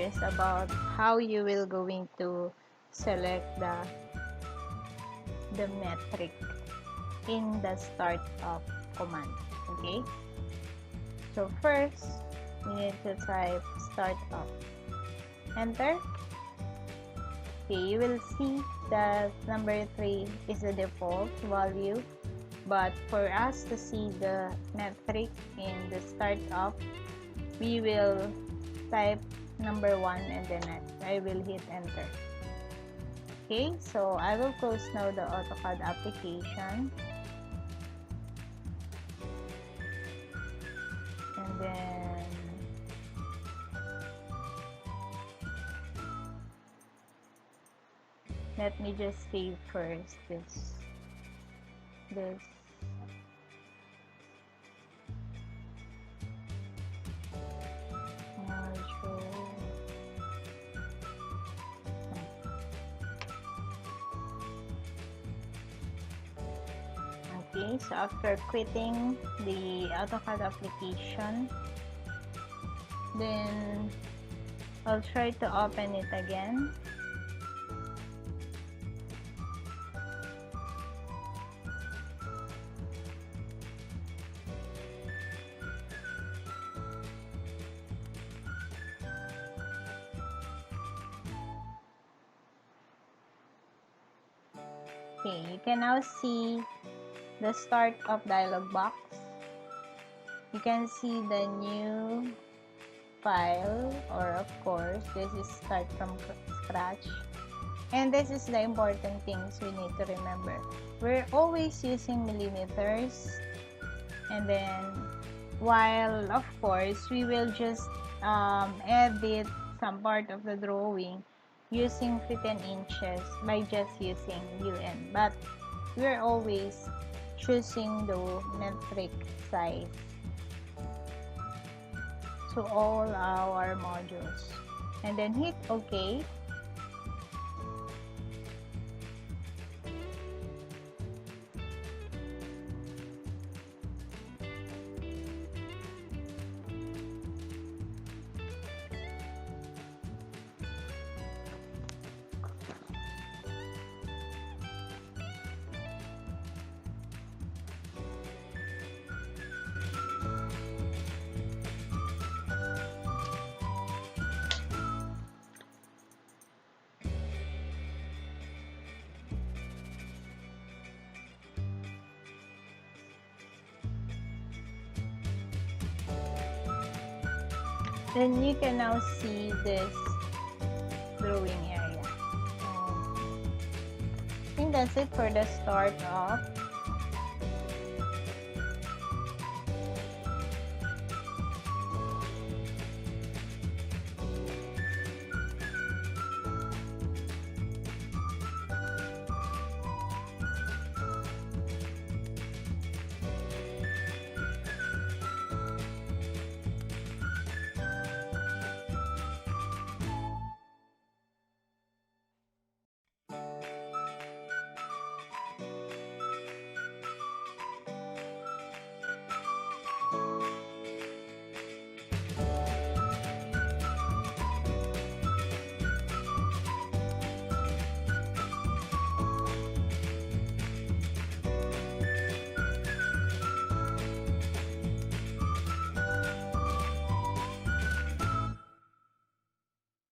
is about how you will going to select the metric in the startup command. Okay, so first we need to type startup, enter. Okay, you will see that number 3 is the default value, but for us to see the metric in the startup, we will type number 1 and then I will hit enter. Okay, so I will close now the Autocad application, and then let me just save first this module. Okay, so after quitting the Autocad application, then I'll try to open it again. Okay, you can now see the startup dialog box. You can see the new file, or of course this is start from scratch, and this is the important things we need to remember. We're always using millimeters, and then while of course we will just edit some part of the drawing using feet and inches by just using UN, but we're always choosing the metric size to all our modules, and then hit OK. Then you can now see this drawing area. I think that's it for the start of